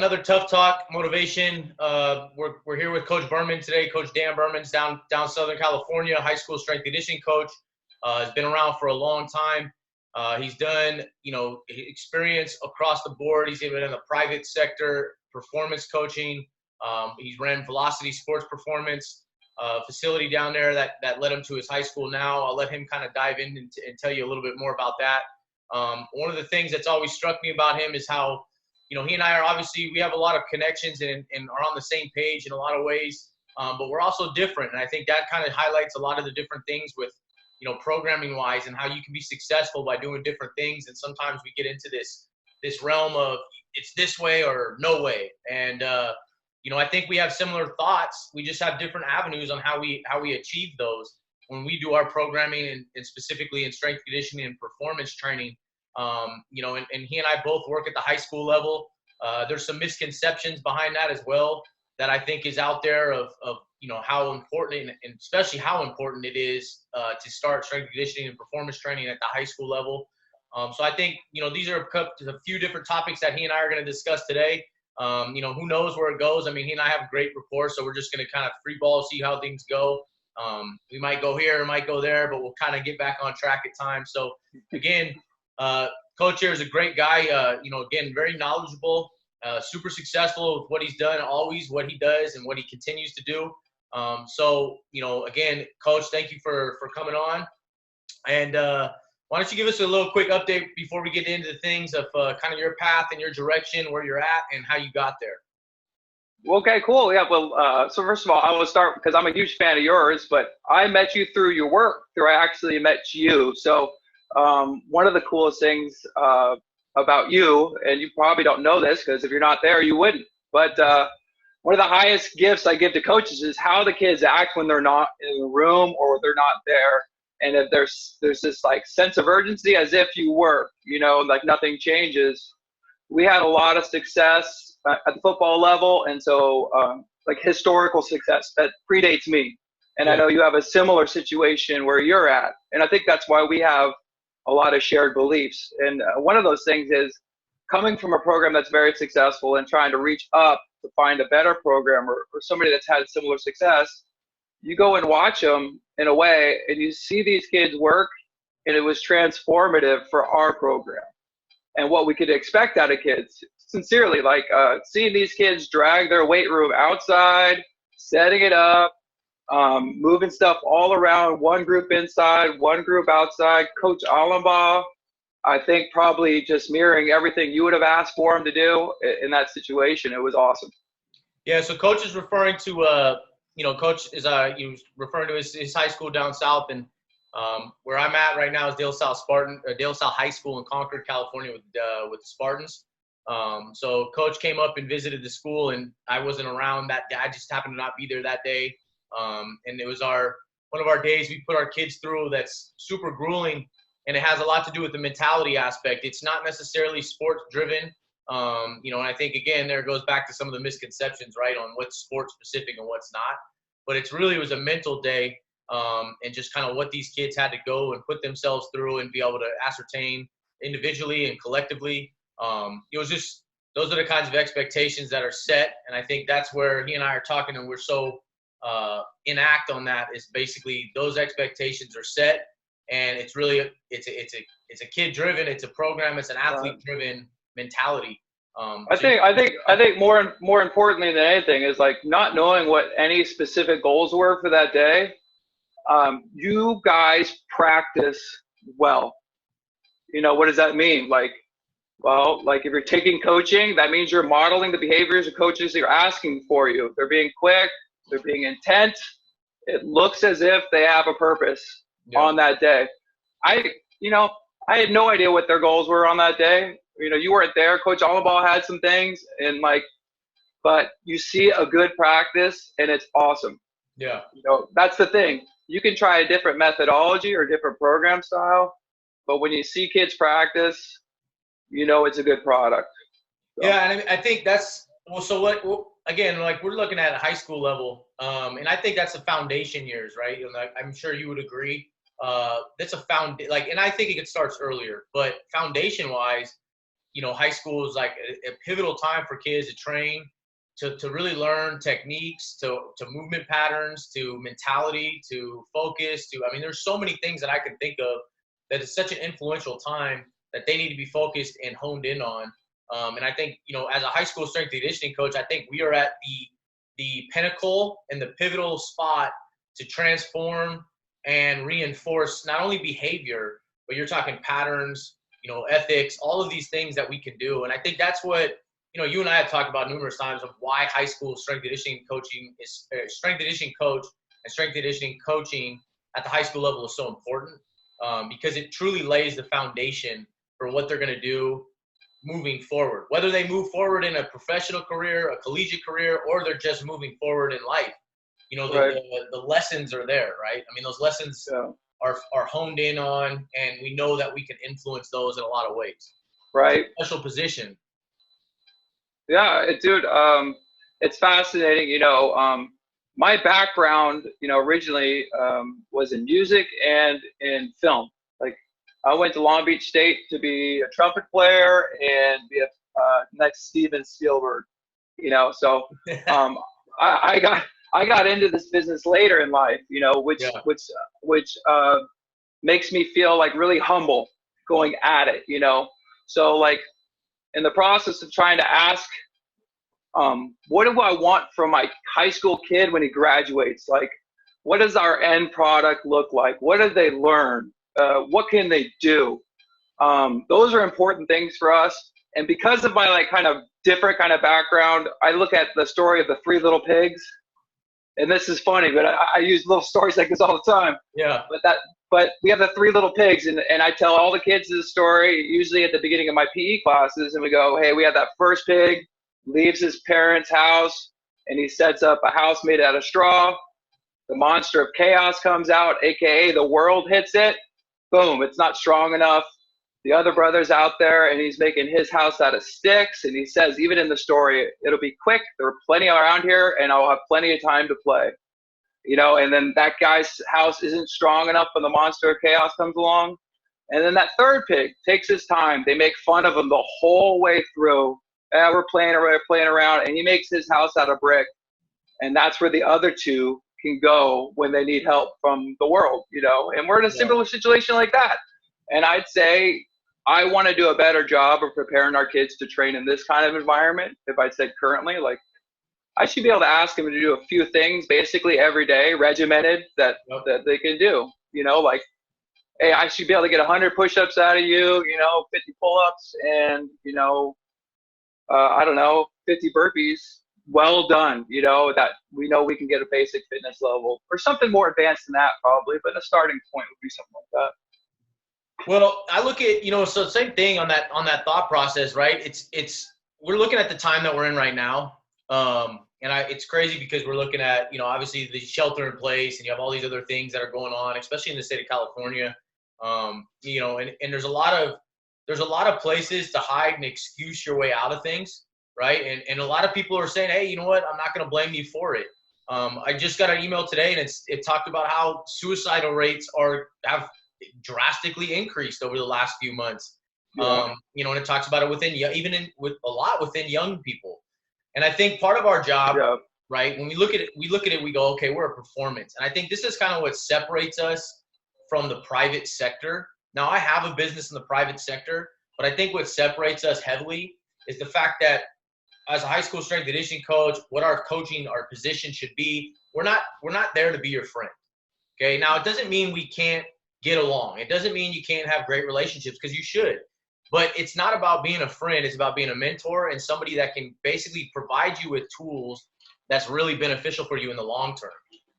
another Tough Talk motivation. We're here with Coach Berman today. Coach Dan Berman's down Southern California, high school strength and conditioning coach. Has been around for a long time. He's done, experience across the board. He's been in the private sector, performance coaching. He's ran Velocity Sports Performance facility down there that led him to his high school now. I'll let him kind of dive in and tell you a little bit more about that. One of the things that's always struck me about him is how, he and I are obviously, we have a lot of connections and are on the same page in a lot of ways, but we're also different. And I think that kind of highlights a lot of the different things with, programming wise and how you can be successful by doing different things. And sometimes we get into this realm of it's this way or no way. And, I think we have similar thoughts. We just have different avenues on how we achieve those when we do our programming and specifically in strength conditioning and performance training. And he and I both work at the high school level. There's some misconceptions behind that as well that I think is out there of how important and especially how important it is to start strength conditioning and performance training at the high school level. So I think, these are a few different topics that he and I are going to discuss today. Who knows where it goes? I mean, he and I have a great rapport, so we're just going to kind of free ball, see how things go. We might go here, we might go there, but we'll kind of get back on track at times. So again, Coach here is a great guy, again, very knowledgeable, super successful with what he's done, always what he does and what he continues to do. Again, Coach, thank you for coming on. And why don't you give us a little quick update before we get into the things of kind of your path and your direction, where you're at and how you got there. Okay, cool. Yeah, well, so first of all, I will start because I'm a huge fan of yours, but I met you through your work, I actually met you. So one of the coolest things about you, and you probably don't know this because if you're not there, you wouldn't, but one of the highest gifts I give to coaches is how the kids act when they're not in the room or they're not there. And if there's this like sense of urgency as if you were, like nothing changes. We had a lot of success at the football level. And so like historical success that predates me. And I know you have a similar situation where you're at. And I think that's why we have a lot of shared beliefs. And one of those things is coming from a program that's very successful and trying to reach up to find a better program or somebody that's had similar success. You go and watch them in a way and you see these kids work, and it was transformative for our program and what we could expect out of kids. Sincerely, like seeing these kids drag their weight room outside, setting it up, moving stuff all around, one group inside, one group outside. Coach Allenbaugh, I think probably just mirroring everything you would have asked for him to do in that situation. It was awesome. Yeah, so Coach is referring to Coach is referring to his high school down south, and where I'm at right now is Dale South High School in Concord, California, with the Spartans. So Coach came up and visited the school, and I wasn't around that day. I just happened to not be there that day, and it was one of our days we put our kids through that's super grueling, and it has a lot to do with the mentality aspect. It's not necessarily sports driven. And I think, again, there goes back to some of the misconceptions, right, on what's sports specific and what's not. But it was a mental day, and just kind of what these kids had to go and put themselves through and be able to ascertain individually and collectively. It was just, those are the kinds of expectations that are set. And I think that's where he and I are talking, and we're so enact on that, is basically those expectations are set. And it's really, it's a kid driven, it's a program, it's an athlete driven mentality. I think more importantly than anything is like not knowing what any specific goals were for that day. You guys practice well. What does that mean? Like if you're taking coaching, that means you're modeling the behaviors of coaches are asking for you. They're being quick, they're being intent. It looks as if they have a purpose on that day. I had no idea what their goals were on that day. You weren't there. Coach Allenbaugh had some things, but you see a good practice, and it's awesome. Yeah. That's the thing. You can try a different methodology or different program style, but when you see kids practice, it's a good product. So. Yeah, and I think that's again, like we're looking at a high school level, and I think that's the foundation years, right? I'm sure you would agree. That's and I think it starts earlier, but foundation-wise, high school is like a pivotal time for kids to train, to really learn techniques, to movement patterns, to mentality, to focus, there's so many things that I can think of that is such an influential time that they need to be focused and honed in on. And I think, as a high school strength and conditioning coach, I think we are at the pinnacle and the pivotal spot to transform and reinforce not only behavior, but you're talking patterns, ethics, all of these things that we can do. And I think that's what, you and I have talked about numerous times of why high school strength and conditioning coaching is strength and conditioning coach and strength and conditioning coaching at the high school level is so important, because it truly lays the foundation for what they're going to do moving forward, whether they move forward in a professional career, a collegiate career, or they're just moving forward in life. Right. The lessons are there, right? Those lessons are honed in on, and we know that we can influence those in a lot of ways. Right. Special position. Yeah, dude, it's fascinating. My background, originally was in music and in film. Like, I went to Long Beach State to be a trumpet player and be a next Steven Spielberg. So I got into this business later in life. Which makes me feel like really humble going at it. So like, in the process of trying to ask, what do I want from my high school kid when he graduates? Like, what does our end product look like? What do they learn? What can they do? Those are important things for us. And because of my kind of different kind of background, I look at the story of the three little pigs. And this is funny, but I use little stories like this all the time. Yeah. But we have the three little pigs, and I tell all the kids this story usually at the beginning of my PE classes, and we go, hey, we have that first pig, leaves his parents' house, and he sets up a house made out of straw. The monster of chaos comes out, aka the world hits it. Boom, it's not strong enough. The other brother's out there, and he's making his house out of sticks, and he says, even in the story, it'll be quick, there are plenty around here, and I'll have plenty of time to play. And then that guy's house isn't strong enough when the monster of chaos comes along. And then that third pig takes his time. They make fun of him the whole way through. We're playing around, and he makes his house out of brick. And that's where the other two can go when they need help from the world, and we're in a similar situation like that. And I'd say I want to do a better job of preparing our kids to train in this kind of environment. If I said currently, like, I should be able to ask them to do a few things basically every day, regimented, that they can do. Like, hey, I should be able to get 100 push-ups out of you, 50 pull-ups, and, I don't know, 50 burpees. Well done, that we know we can get a basic fitness level or something more advanced than that probably, but a starting point would be something like that. Well, I look at, so same thing on that thought process, right? We're looking at the time that we're in right now. It's crazy because we're looking at, obviously the shelter in place, and you have all these other things that are going on, especially in the state of California. And there's a lot of places to hide and excuse your way out of things, right? And a lot of people are saying, hey, you know what? I'm not going to blame you for it. I just got an email today, and it talked about how suicidal rates have drastically increased over the last few months. Yeah. And it talks about it within young people. And I think part of our job, right, when we look at it, we go, okay, we're a performance. And I think this is kind of what separates us from the private sector. Now, I have a business in the private sector, but I think what separates us heavily is the fact that as a high school strength and conditioning coach, what our position should be, we're not there to be your friend. Okay. Now, it doesn't mean we can't get along. It doesn't mean you can't have great relationships, because you should. But it's not about being a friend. It's about being a mentor and somebody that can basically provide you with tools that's really beneficial for you in the long term.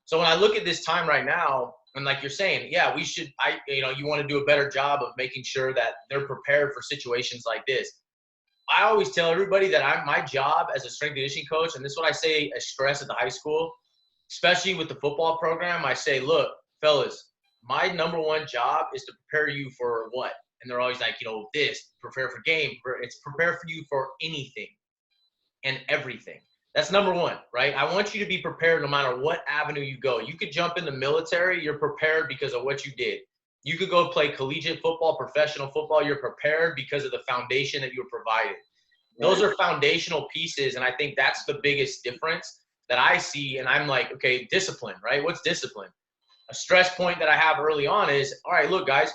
So when I look at this time right now, and like you're saying, yeah, you want to do a better job of making sure that they're prepared for situations like this. I always tell everybody that my job as a strength and conditioning coach, and this is what I stress at the high school, especially with the football program, I say, look, fellas, my number one job is to prepare you for what? And they're always like, prepare for game. It's prepare for you for anything and everything. That's number one, right? I want you to be prepared no matter what avenue you go. You could jump in the military. You're prepared because of what you did. You could go play collegiate football, professional football. You're prepared because of the foundation that you were provided. Those are foundational pieces, and I think that's the biggest difference that I see. And I'm like, okay, discipline, right? What's discipline? A stress point that I have early on is, all right, look, guys,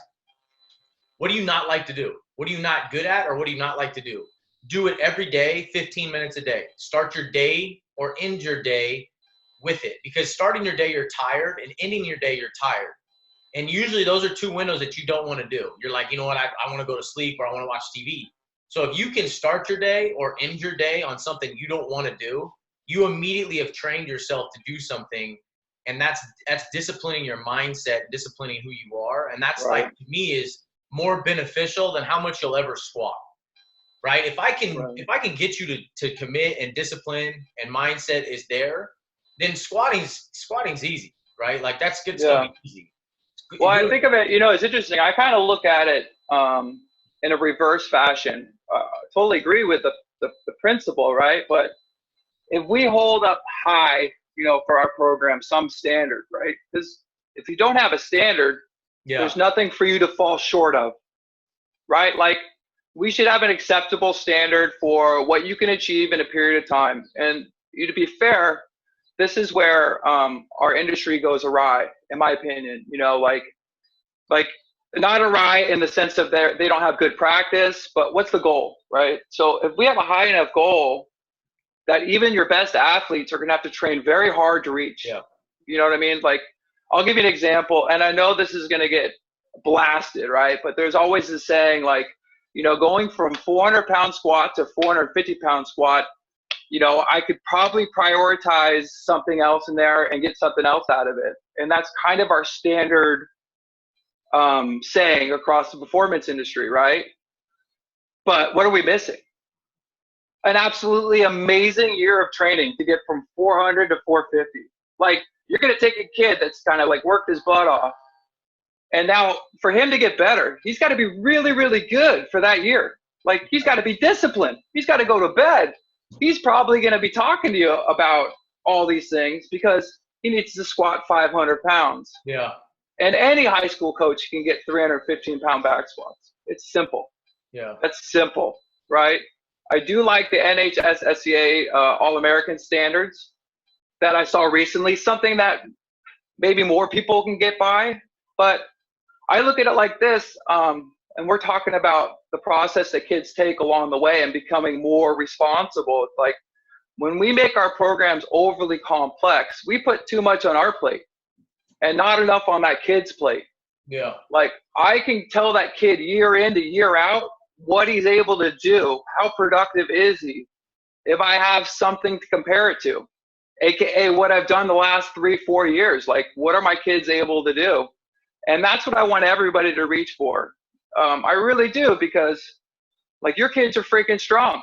what do you not like to do? What are you not good at, or what do you not like to do? Do it every day, 15 minutes a day. Start your day or end your day with it, because starting your day, you're tired, and ending your day, you're tired. And usually those are two windows that you don't want to do. You're like, you know what, I want to go to sleep, or I want to watch TV. So if you can start your day or end your day on something you don't want to do, you immediately have trained yourself to do something. And that's disciplining your mindset, disciplining who you are. And that's like, to me, is more beneficial than how much you'll ever squat. Right? If I can get you to commit, and discipline and mindset is there, then squatting's easy, right? Like that's good stuff. Easy. Well, I think of it, it's interesting. I kind of look at it in a reverse fashion. Totally agree with the principle, right? But if we hold up high, for our program, some standard, right? Because if you don't have a standard, there's nothing for you to fall short of, right? Like, we should have an acceptable standard for what you can achieve in a period of time. And to be fair, this is where our industry goes awry, in my opinion. Like not awry in the sense of they don't have good practice, but what's the goal, right? So if we have a high enough goal that even your best athletes are going to have to train very hard to reach. Yeah. You know what I mean? Like, I'll give you an example, and I know this is going to get blasted, right? But there's always this saying, like, going from 400-pound squat to 450-pound squat, I could probably prioritize something else in there and get something else out of it. And that's kind of our standard saying across the performance industry, right? But what are we missing? An absolutely amazing year of training to get from 400 to 450. Like, you're going to take a kid that's kind of like worked his butt off, and now for him to get better, he's got to be really, really good for that year. Like, he's got to be disciplined. He's got to go to bed. He's probably going to be talking to you about all these things because he needs to squat 500 pounds. Yeah. And any high school coach can get 315-pound back squats. It's simple. Yeah. That's simple, right? I do like the NHS-SCA All-American standards that I saw recently, something that maybe more people can get by. But I look at it like this, and we're talking about the process that kids take along the way and becoming more responsible. It's like, when we make our programs overly complex, we put too much on our plate and not enough on that kid's plate. Yeah. Like, I can tell that kid year in to year out what he's able to do, how productive is he, if I have something to compare it to, aka what I've done the last 3-4 years. Like, what are my kids able to do? And that's what I want everybody to reach for. I really do, because like, your kids are freaking strong.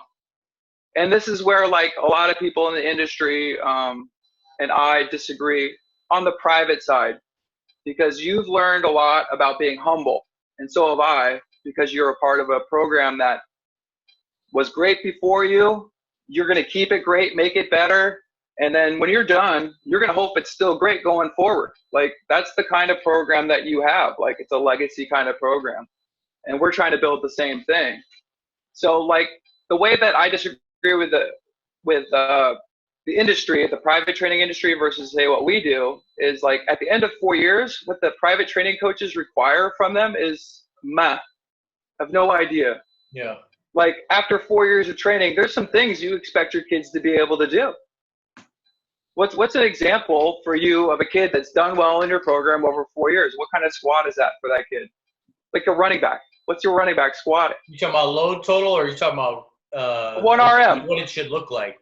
And this is where, like, a lot of people in the industry and I disagree on the private side, because you've learned a lot about being humble, and so have I, because you're a part of a program that was great before you. You're going to keep it great, make it better. And then when you're done, you're going to hope it's still great going forward. Like, that's the kind of program that you have. Like, it's a legacy kind of program. And we're trying to build the same thing. So, like, the way that I disagree with the industry, the private training industry versus, say, what we do is, like, at the end of 4 years, what the private training coaches require from them is I have no idea. Yeah. Like, after 4 years of training, there's some things you expect your kids to be able to do. What's an example for you of a kid that's done well in your program over 4 years? What kind of squat is that for that kid? Like a running back. What's your running back squatting? You talking about load total, or are you talking about 1 RM? What it should look like?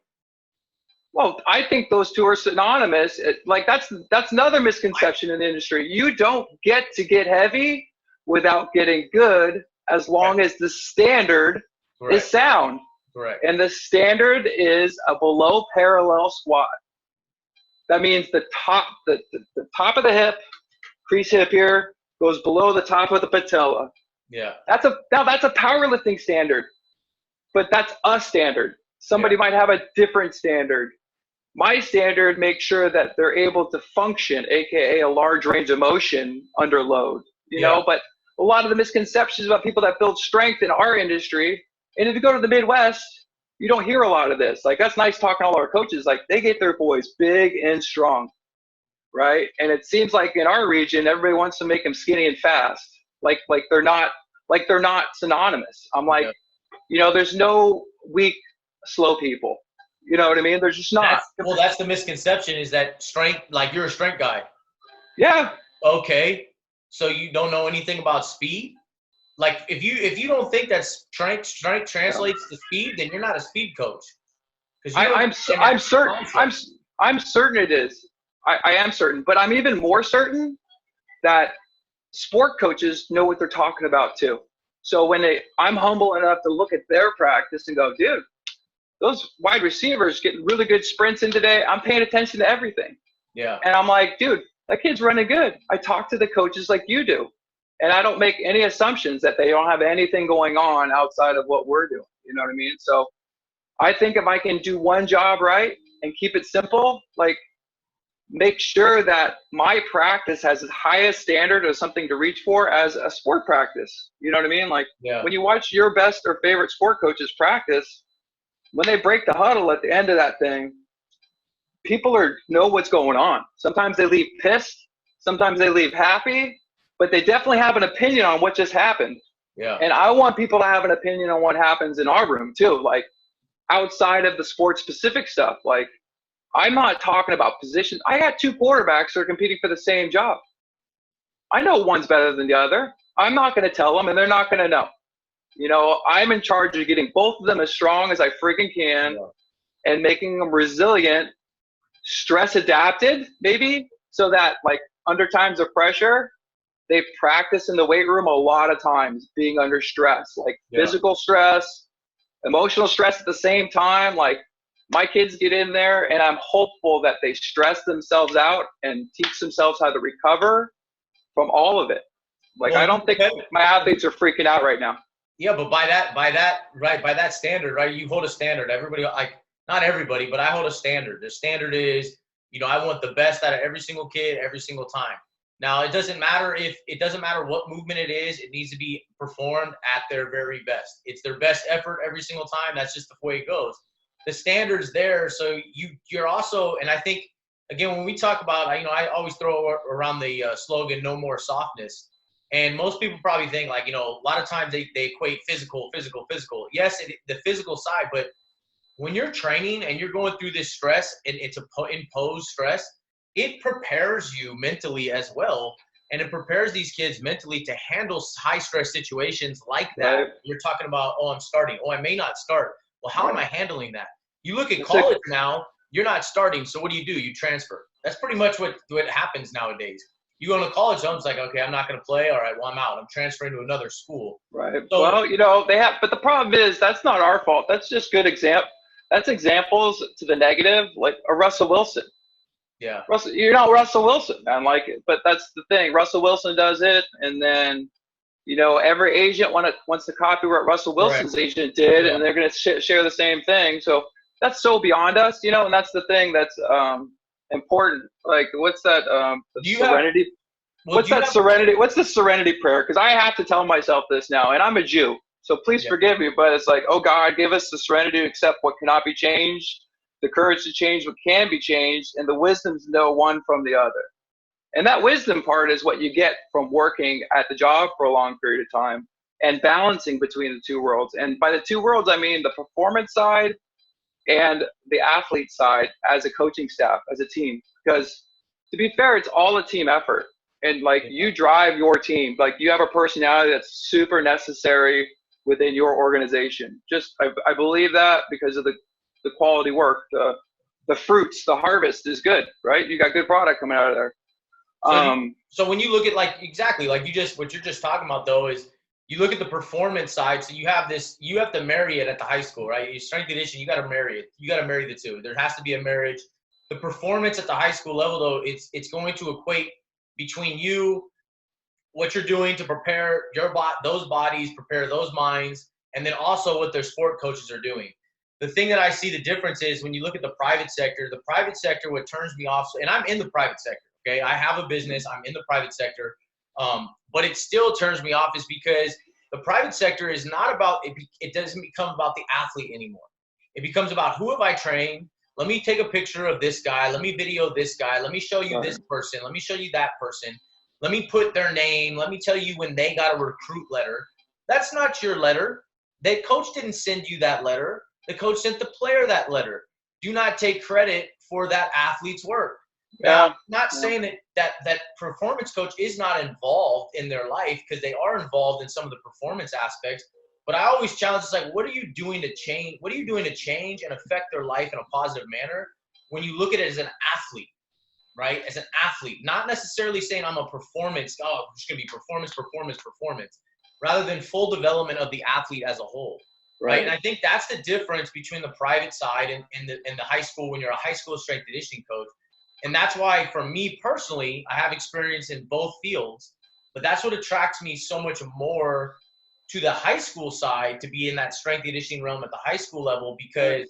Well, I think those two are synonymous. Like, that's another misconception in the industry. You don't get to get heavy without getting good, as long as the standard is sound. Correct. And the standard is a below parallel squat. That means the top of the hip, crease hip here, goes below the top of the patella. Yeah. That's a powerlifting standard, but that's a standard. Somebody might have a different standard. My standard makes sure that they're able to function, aka a large range of motion under load. you know, but a lot of the misconceptions about people that build strength in our industry, and if you go to the Midwest, you don't hear a lot of this. Like, that's nice talking to all our coaches. Like, they get their boys big and strong, right? And it seems like in our region, everybody wants to make them skinny and fast. Like they're not synonymous. I'm like, you know, there's no weak, slow people. You know what I mean? There's just not. That's the misconception, is that strength, like you're a strength guy. Yeah. Okay. So you don't know anything about speed? Like, if you don't think that strength translates to speed, then you're not a speed coach. I'm certain. I'm certain it is. I am certain, but I'm even more certain that sport coaches know what they're talking about too. So I'm humble enough to look at their practice and go, dude, those wide receivers getting really good sprints in today. I'm paying attention to everything. Yeah. And I'm like, dude, that kid's running good. I talk to the coaches like you do. And I don't make any assumptions that they don't have anything going on outside of what we're doing. You know what I mean? So I think if I can do one job right and keep it simple, like, make sure that my practice has the highest standard or something to reach for as a sport practice. You know what I mean? Like, when you watch your best or favorite sport coaches practice, when they break the huddle at the end of that thing, people know what's going on. Sometimes they leave pissed. Sometimes they leave happy. But they definitely have an opinion on what just happened. Yeah. And I want people to have an opinion on what happens in our room too, like outside of the sport specific stuff. Like, I'm not talking about positions. I got two quarterbacks who are competing for the same job. I know one's better than the other. I'm not going to tell them, and they're not going to know. You know, I'm in charge of getting both of them as strong as I freaking can and making them resilient, stress adapted, maybe, so that, like, under times of pressure, they practice in the weight room a lot of times being under stress, like physical stress, emotional stress at the same time. Like, my kids get in there, and I'm hopeful that they stress themselves out and teach themselves how to recover from all of it. Like, I don't think my athletes are freaking out right now. Yeah, but by that standard, right? You hold a standard. Everybody, like, not everybody, but I hold a standard. The standard is, you know, I want the best out of every single kid every single time. Now, it doesn't matter what movement it is. It needs to be performed at their very best. It's their best effort every single time. That's just the way it goes. The standard's there, so you're also, and I think, again, when we talk about, you know, I always throw around the slogan, no more softness. And most people probably think, like, you know, a lot of times they equate physical. Yes, the physical side, but when you're training and you're going through this stress, and it's imposed stress, it prepares you mentally as well. And it prepares these kids mentally to handle high stress situations like that. Right. You're talking about, oh, I'm starting. Oh, I may not start. Well, how am I handling that? You look at college now, you're not starting. So what do? You transfer. That's pretty much what happens nowadays. You go to college, so it's like, okay, I'm not going to play. All right, well, I'm out. I'm transferring to another school. Right. So, well, you know, but the problem is that's not our fault. That's just good example. That's examples to the negative, like a Russell Wilson. Yeah. You're not Russell Wilson, man. Like, but that's the thing. Russell Wilson does it, and then, you know, every agent wants to copy what Russell Wilson's agent did, and they're going to share the same thing. So that's so beyond us, you know. And that's the thing that's important. Like, what's that? Serenity. What's the serenity prayer? Because I have to tell myself this now, and I'm a Jew, so please forgive me. But it's like, oh God, give us the serenity to accept what cannot be changed, the courage to change what can be changed, and the wisdom to know one from the other. And that wisdom part is what you get from working at the job for a long period of time and balancing between the two worlds. And by the two worlds, I mean the performance side and the athlete side as a coaching staff, as a team. Because to be fair, it's all a team effort. And like, you drive your team. Like, you have a personality that's super necessary within your organization. I believe that because of the quality work, the fruits, the harvest is good, right? You got good product coming out of there. So when you look at, like, exactly like what you're just talking about, though, is you look at the performance side. So you have to marry it at the high school, right? Your strength conditioning, you got to marry it. You got to marry the two. There has to be a marriage. The performance at the high school level, though, it's going to equate between you, what you're doing to prepare those bodies, prepare those minds, and then also what their sport coaches are doing. The thing that I see the difference is when you look at the private sector, what turns me off, and I'm in the private sector, okay? I have a business. I'm in the private sector. But it still turns me off is because the private sector is not about it. It doesn't become about the athlete anymore. It becomes about who have I trained? Let me take a picture of this guy. Let me video this guy. Let me show you this person. Let me show you that person. Let me put their name. Let me tell you when they got a recruit letter. That's not your letter. The coach didn't send you that letter. The coach sent the player that letter. Do not take credit for that athlete's work. Now, I'm not saying that performance coach is not involved in their life, because they are involved in some of the performance aspects. But I always challenge, it's like, what are you doing to change? What are you doing to change and affect their life in a positive manner when you look at it as an athlete, right? As an athlete, not necessarily saying I'm a performance, it's going to be performance, rather than full development of the athlete as a whole. Right. And I think that's the difference between the private side and the high school when you're a high school strength and conditioning coach. And that's why, for me personally, I have experience in both fields, but that's what attracts me so much more to the high school side, to be in that strength and conditioning realm at the high school level, because,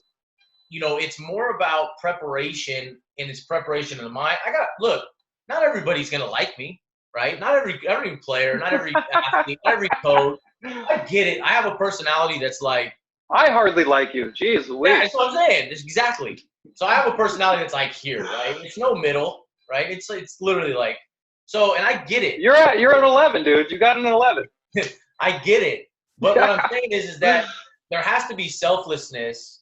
you know, it's more about preparation, and it's preparation in the mind. Look, not everybody's going to like me, right? Not every player, not every athlete, not every coach. I get it. I have a personality that's like, I hardly like you. Jeez Louise. Yeah, that's what I'm saying. Exactly. So I have a personality that's like here, right? It's no middle, right? It's literally like, so, and I get it. You're at 11, dude. You got an 11. I get it. But what I'm saying is that there has to be selflessness.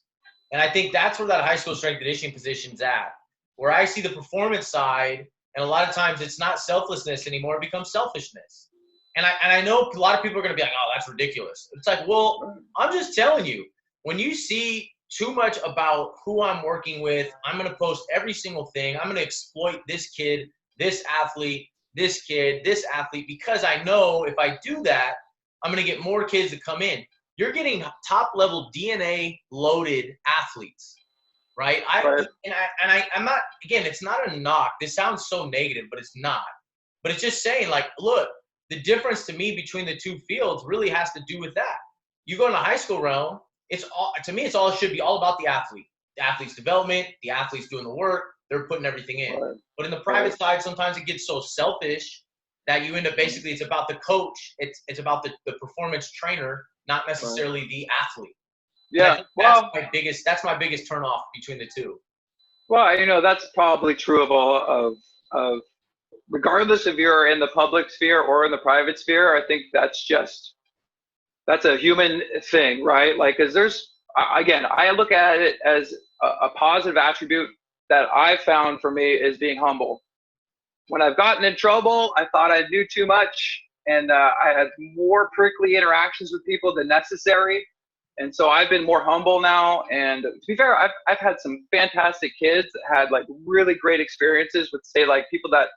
And I think that's where that high school strength and conditioning position's at, where I see the performance side. And a lot of times it's not selflessness anymore. It becomes selfishness. And I know a lot of people are going to be like, oh, that's ridiculous. It's like, well, I'm just telling you, when you see too much about who I'm working with, I'm going to post every single thing. I'm going to exploit this kid, this athlete, this kid, this athlete, because I know if I do that, I'm going to get more kids to come in. You're getting top-level DNA-loaded athletes, right? I'm not, again, it's not a knock. This sounds so negative, but it's not. But it's just saying, like, look, the difference to me between the two fields really has to do with that. You go in the high school realm, it should be all about the athlete. The athlete's development, the athlete's doing the work, they're putting everything in. Right. But in the private side, sometimes it gets so selfish that you end up basically, it's about the coach, it's about the performance trainer, not necessarily the athlete. Yeah, that's my biggest turnoff between the two. Well, you know, that's probably true of regardless if you're in the public sphere or in the private sphere. I think that's a human thing, right? Like, because I look at it as a positive attribute that I found for me is being humble. When I've gotten in trouble, I thought I knew too much, and I had more prickly interactions with people than necessary. And so I've been more humble now. And to be fair, I've had some fantastic kids that had like really great experiences with, say, like people that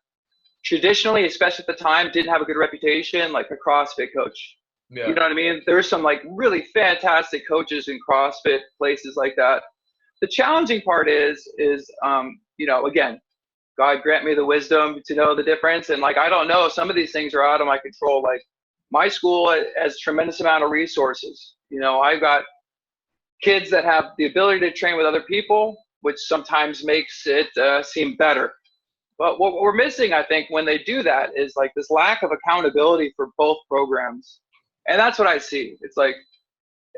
traditionally, especially at the time, didn't have a good reputation, like a CrossFit coach. Yeah. You know what I mean? There's some like really fantastic coaches in CrossFit, places like that. The challenging part is you know, again, God grant me the wisdom to know the difference. And like, I don't know, some of these things are out of my control. Like my school has tremendous amount of resources. You know, I've got kids that have the ability to train with other people, which sometimes makes it seem better. But what we're missing, I think, when they do that is like this lack of accountability for both programs. And that's what I see. It's like,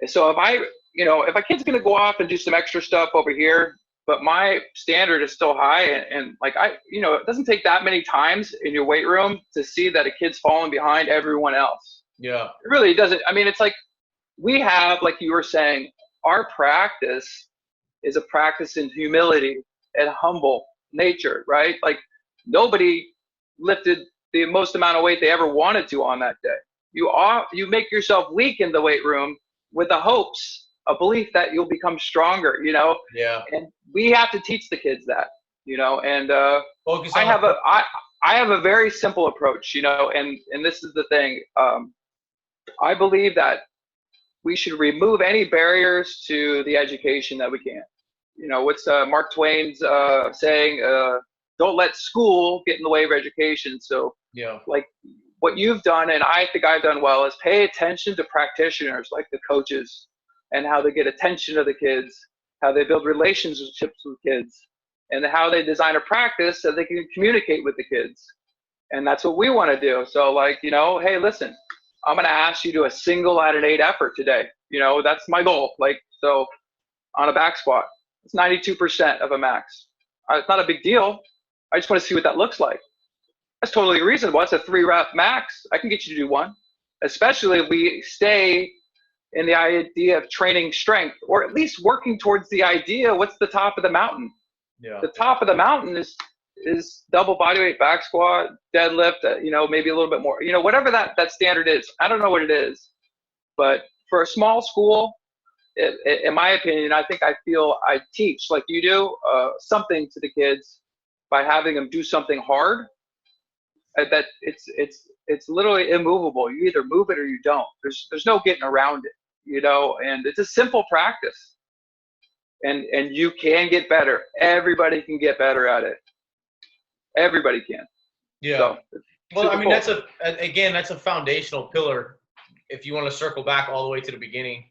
so if a kid's going to go off and do some extra stuff over here, but my standard is still high, and like it doesn't take that many times in your weight room to see that a kid's falling behind everyone else. Yeah. It really doesn't. I mean, it's like we have, like you were saying, our practice is a practice in humility and humble nature, right? Like nobody lifted the most amount of weight they ever wanted to on that day. You make yourself weak in the weight room with the hopes, a belief that you'll become stronger, you know? Yeah. And we have to teach the kids that, you know, and I have a very simple approach, you know, and this is the thing. I believe that we should remove any barriers to the education that we can. You know, what's Mark Twain's saying, don't let school get in the way of education. So yeah, like what you've done, and I think I've done well, is pay attention to practitioners like the coaches and how they get attention to the kids, how they build relationships with kids, and how they design a practice so they can communicate with the kids. And that's what we want to do. So like, hey, listen, I'm going to ask you to do a single out of 8 effort today. That's my goal. Like, so on a back squat, it's 92% of a max. It's not a big deal. I just want to see what that looks like. That's totally reasonable. It's a 3-rep max. I can get you to do one, especially if we stay in the idea of training strength, or at least working towards the idea. What's the top of the mountain? Yeah. The top of the mountain is double bodyweight back squat, deadlift, maybe a little bit more, whatever that standard is. I don't know what it is, but for a small school, in my opinion, I feel I teach like you do something to the kids by having them do something hard. That it's literally immovable. You either move it or you don't. There's no getting around it, and it's a simple practice. And you can get better. Everybody can get better at it. Everybody can. Yeah. So, well, I mean, cool. That's a foundational pillar. If you want to circle back all the way to the beginning,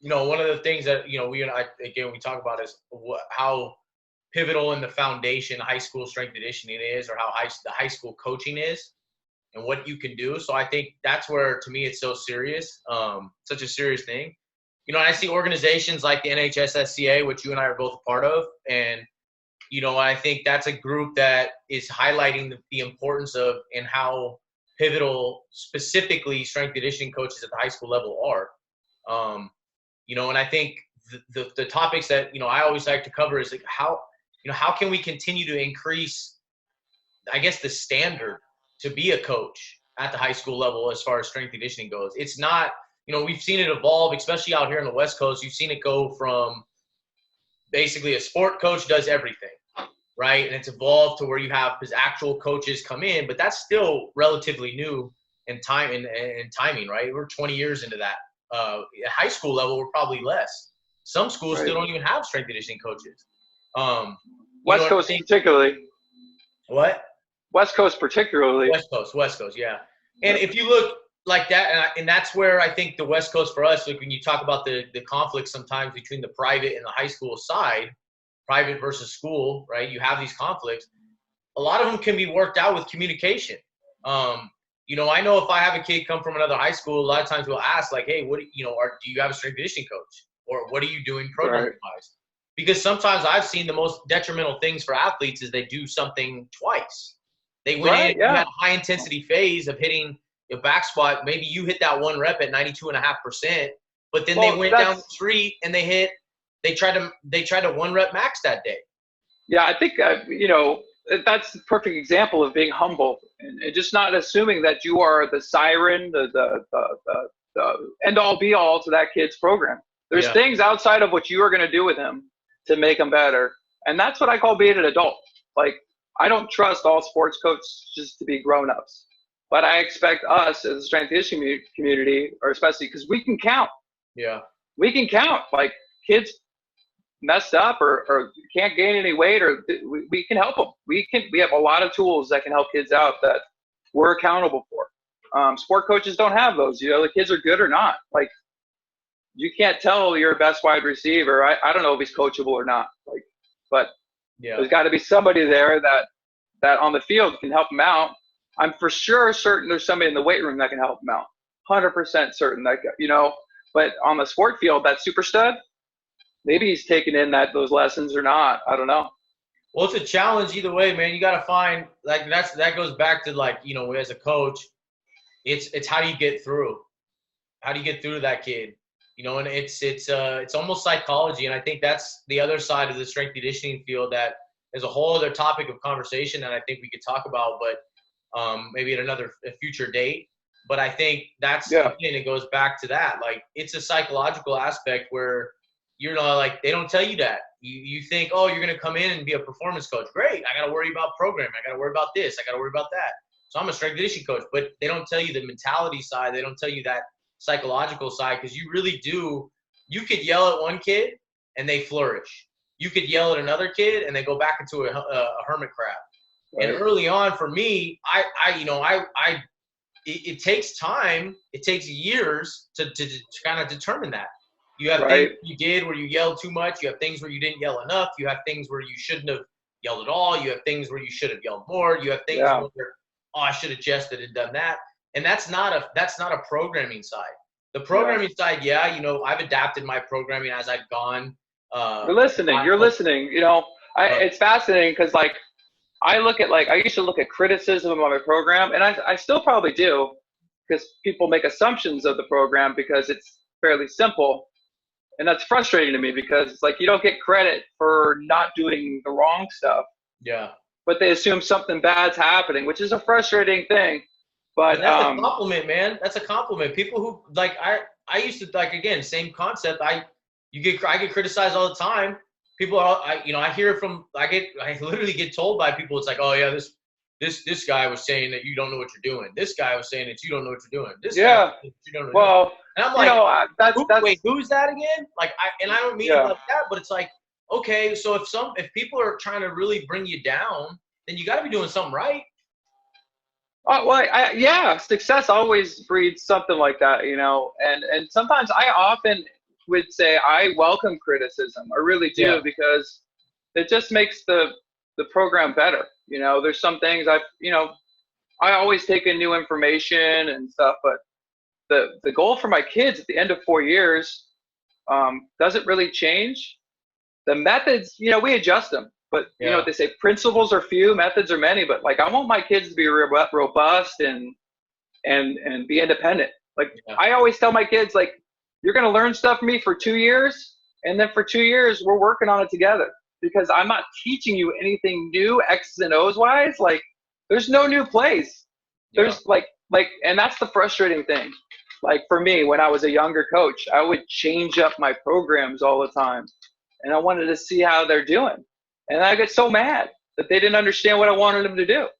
one of the things that, we and I, again, we talk about is how pivotal in the foundation high school strength conditioning is, or how the high school coaching is, and what you can do. So I think that's where, to me, it's so serious, such a serious thing. I see organizations like the NHSSCA, which you and I are both a part of, and I think that's a group that is highlighting the importance of, and how pivotal specifically strength conditioning coaches at the high school level are. And I think the topics that, I always like to cover is like how can we continue to increase, I guess, the standard to be a coach at the high school level as far as strength conditioning goes. It's not, we've seen it evolve, especially out here on the West Coast. You've seen it go from basically a sport coach does everything, right? And it's evolved to where you have his actual coaches come in, but that's still relatively new in time and timing, right? We're 20 years into that. At high school level, we're probably less. Some schools still don't even have strength conditioning coaches. West Coast particularly. What? West Coast particularly. West Coast, yeah. And if you look like that, and that's where I think the West Coast for us, like when you talk about the conflict sometimes between the private and the high school side, private versus school, right? You have these conflicts. A lot of them can be worked out with communication. I know if I have a kid come from another high school, a lot of times we'll ask like, hey, what do you have a strength conditioning coach? Or what are you doing program-wise? Right. Because sometimes I've seen the most detrimental things for athletes is they do something twice. They went in, you had a high intensity phase of hitting your back squat. Maybe you hit that one rep at 92.5%, but then they went down the street and they tried to 1 rep max that day. Yeah, I think, that's the perfect example of being humble and just not assuming that you are the siren, the end all be all to that kid's program. There's things outside of what you are going to do with him to make him better. And that's what I call being an adult. Like, I don't trust all sports coaches just to be grown-ups, but I expect us as a strength conditioning community, or especially because we can count. Yeah. We can count. Like, kids messed up or can't gain any weight, or we can help them. We have a lot of tools that can help kids out that we're accountable for. Sport coaches don't have those. The kids are good or not. Like, you can't tell your best wide receiver. I don't know if he's coachable or not. Like, but there's got to be somebody there that on the field can help him out. I'm for sure certain there's somebody in the weight room that can help him out. 100% certain that, but on the sport field, that super stud, maybe he's taking in those lessons or not. I don't know. Well, it's a challenge either way, man. You got to find, like, that goes back to, like, as a coach, it's how do you get through? How do you get through to that kid? And it's almost psychology. And I think that's the other side of the strength conditioning field that is a whole other topic of conversation that I think we could talk about, but maybe at a future date. But I think that's, again, it goes back to that. Like, it's a psychological aspect where, like, they don't tell you that. You think, oh, you're going to come in and be a performance coach. Great. I got to worry about programming. I got to worry about this. I got to worry about that. So I'm a strength conditioning coach. But they don't tell you the mentality side. They don't tell you that psychological side, because you really do. You could yell at one kid and they flourish. You could yell at another kid and they go back into a hermit crab. Right. And early on for me, it takes time. It takes years to kind of determine that. You have things you did where you yelled too much. You have things where you didn't yell enough. You have things where you shouldn't have yelled at all. You have things where you should have yelled more. You have things where oh, I should have adjusted and done that. And that's not a programming side. The programming side, yeah, you know, I've adapted my programming as I've gone. You're listening. You know, it's fascinating because like I used to look at criticism of my program, and I still probably do, because people make assumptions of the program because it's fairly simple. And that's frustrating to me because it's like you don't get credit for not doing the wrong stuff. Yeah. But they assume something bad's happening, which is a frustrating thing. But that's a compliment, man. That's a compliment. People who like I used to, like, again, same concept. I get criticized all the time. People are, I hear from, I literally get told by people, it's like, oh yeah, this guy was saying that you don't know what you're doing. This guy was saying that you don't know what you're doing. This guy you don't know. Well, and I'm like, wait, who's that again? Like, I don't mean it like that, but it's like, okay, so if people are trying to really bring you down, then you got to be doing something right. Oh, well, success always breeds something like that, you know, and sometimes I often would say I welcome criticism. I really do, because it just makes the program better. You know, there's some things I always take in new information and stuff, but the goal for my kids at the end of 4 years doesn't really change. The methods, you know, we adjust them. But you know what they say, principles are few, methods are many. But like, I want my kids to be robust and be independent. Like I always tell my kids, like, you're going to learn stuff from me for 2 years, and then for 2 years we're working on it together, because I'm not teaching you anything new, X's and O's wise. Like, there's no new plays. There's like, and that's the frustrating thing. Like for me, when I was a younger coach, I would change up my programs all the time, and I wanted to see how they're doing. And I get so mad that they didn't understand what I wanted them to do.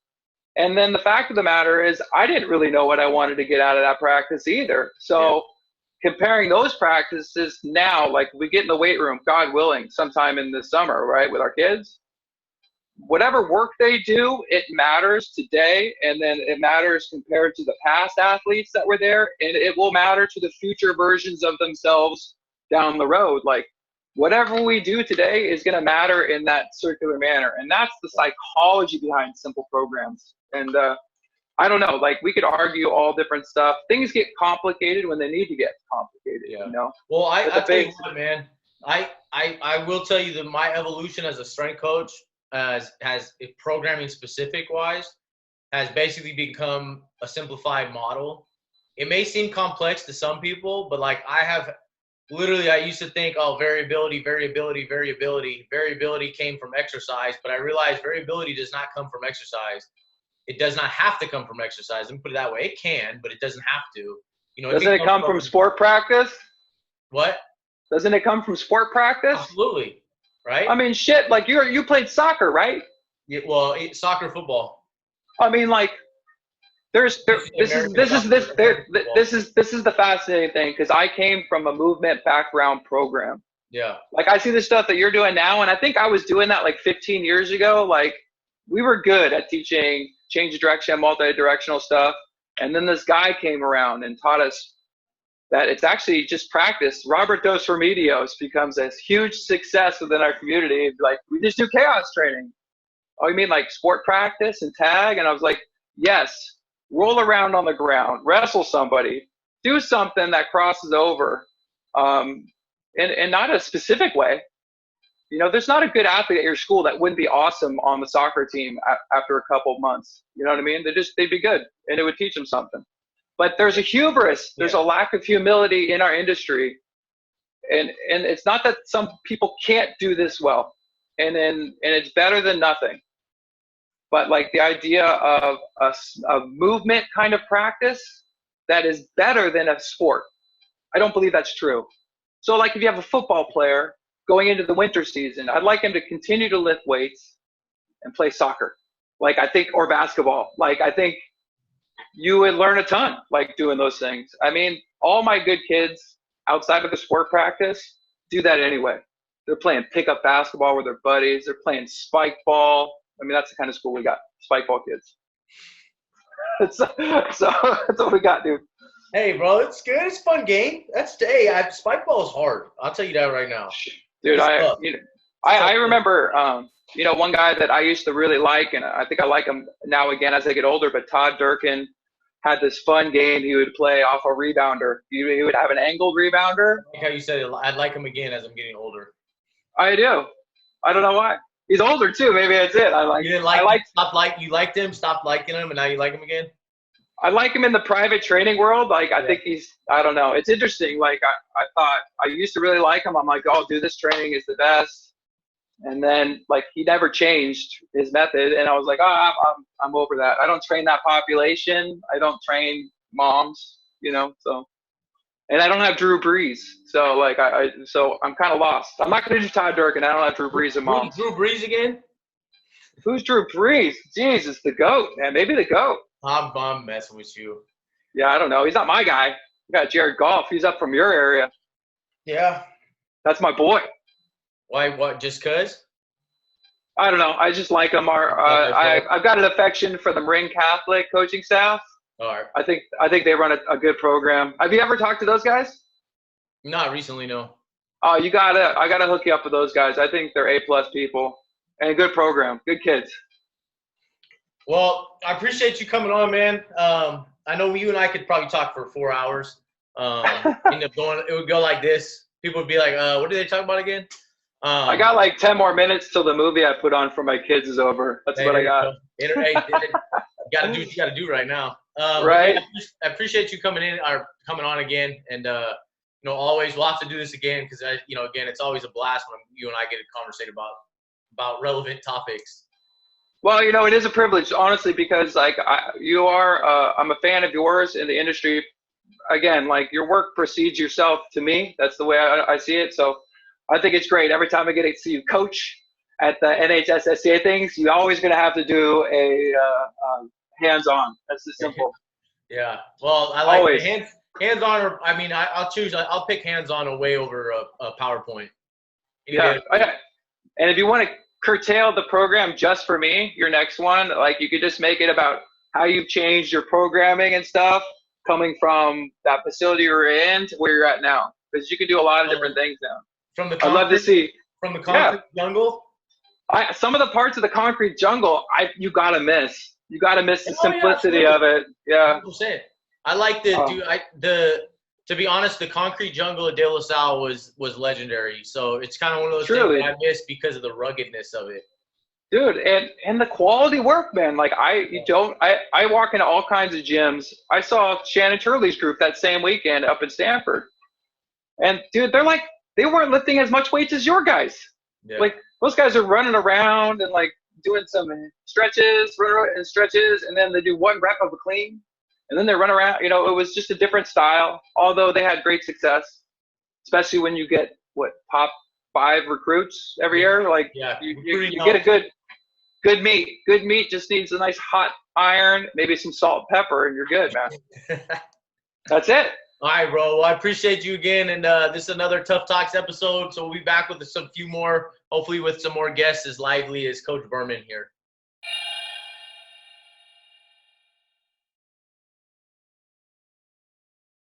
And then the fact of the matter is, I didn't really know what I wanted to get out of that practice either. So comparing those practices now, like we get in the weight room, God willing, sometime in the summer, right, with our kids, whatever work they do, it matters today. And then it matters compared to the past athletes that were there. And it will matter to the future versions of themselves down the road. Like, whatever we do today is going to matter in that circular manner. And that's the psychology behind simple programs. And I don't know, like we could argue all different stuff. Things get complicated when they need to get complicated, you know? Well, I tell you what, man, I will tell you that my evolution as a strength coach has programming specific wise has basically become a simplified model. It may seem complex to some people, but like I used to think, oh, variability came from exercise, but I realized variability does not come from exercise. It does not have to come from exercise. Let me put it that way. It can, but it doesn't have to. You know, doesn't it come from sport practice? What? Doesn't it come from sport practice? Absolutely. Right? I mean, shit, like you played soccer, right? Yeah, well, soccer, football. I mean, like, this is the fascinating thing, because I came from a movement background program. Yeah. Like, I see the stuff that you're doing now, and I think I was doing that like 15 years ago. Like, we were good at teaching change of direction, multi-directional stuff, and then this guy came around and taught us that it's actually just practice. Robert Dos Remedios becomes a huge success within our community. Like, we just do chaos training. Oh, you mean like sport practice and tag? And I was like, yes. Roll around on the ground, wrestle somebody, do something that crosses over, and not a specific way. You know, there's not a good athlete at your school that wouldn't be awesome on the soccer team after a couple of months. You know what I mean? They'd be good, and it would teach them something. But there's a hubris, there's a lack of humility in our industry, and it's not that some people can't do this well, and it's better than nothing. But like the idea of a movement kind of practice that is better than a sport, I don't believe that's true. So like if you have a football player going into the winter season, I'd like him to continue to lift weights and play soccer. Like I think, or basketball. Like I think you would learn a ton like doing those things. I mean, all my good kids outside of the sport practice do that anyway. They're playing pickup basketball with their buddies. They're playing spike ball. I mean, that's the kind of school we got, spike ball kids. So that's what we got, dude. Hey, bro, it's good. It's a fun game. Spike ball is hard. I'll tell you that right now. Dude, I remember, one guy that I used to really like, and I think I like him now again as I get older, but Todd Durkin had this fun game he would play off a rebounder. He would have an angled rebounder. Like how you said it, I'd like him again as I'm getting older. I do. I don't know why. He's older too. Maybe that's it. You liked him, stopped liking him, and now you like him again? I like him in the private training world. Like, I think I don't know. It's interesting. Like, I thought I used to really like him. I'm like, oh, dude, this training is the best. And then, like, he never changed his method. And I was like, oh, I'm over that. I don't train that population. I don't train moms, so. And I don't have Drew Brees. So, like, so I'm kind of lost. I'm not going to do Todd Durkin. I don't have Drew Brees and moms. Drew Brees again? Who's Drew Brees? Jesus, the GOAT, man. Maybe the GOAT. I'm messing with you. Yeah, I don't know. He's not my guy. You got Jared Goff. He's up from your area. Yeah. That's my boy. Why? What? Just cause? I don't know. I just like him. I've got an affection for the Marin Catholic coaching staff. All right. I think they run a good program. Have you ever talked to those guys? Not recently, no. Oh, I gotta hook you up with those guys. I think they're A+ people and a good program, good kids. Well, I appreciate you coming on, man. I know you and I could probably talk for 4 hours. It would go like this. People would be like, what did they talk about again? I got like 10 more minutes till the movie I put on for my kids is over. That's what I got. You gotta do what you gotta do right now. Right. I appreciate you coming coming on again, and always we'll have to do this again because again, it's always a blast when you and I get to conversate about relevant topics. Well, it is a privilege, honestly, because I'm a fan of yours in the industry. Again, like, your work precedes yourself to me. That's the way I see it. So I think it's great. Every time I get to see you coach at the NHSSCA things, you're always going to have to do a hands-on. That's the simple. Yeah. Well, I like always. Hands-on, or I'll pick hands-on way over a PowerPoint. Yeah. And if you want to curtail the program just for me, your next one, like, you could just make it about how you've changed your programming and stuff coming from that facility you're in to where you're at now, because you can do a lot of different things now. I'd love to see from the concrete jungle. Some of the parts of the concrete jungle, you gotta miss the simplicity of it. Yeah. I like to be honest, the concrete jungle at De La Salle was legendary. So it's kind of one of those things that I miss because of the ruggedness of it. Dude, and the quality work, man. Like, I walk into all kinds of gyms. I saw Shannon Turley's group that same weekend up in Stanford. And dude, they weren't lifting as much weights as your guys. Yeah. Like, those guys are running around and like doing some stretches, and then they do 1 rep of a clean. And then they run around. It was just a different style, although they had great success, especially when you get top 5 recruits every year. Like, you get a good meat. Good meat just needs a nice hot iron, maybe some salt and pepper, and you're good, man. That's it. All right, bro. Well, I appreciate you again, and this is another Tuff Talks episode. So we'll be back with some few more, hopefully with some more guests as lively as Coach Berman here.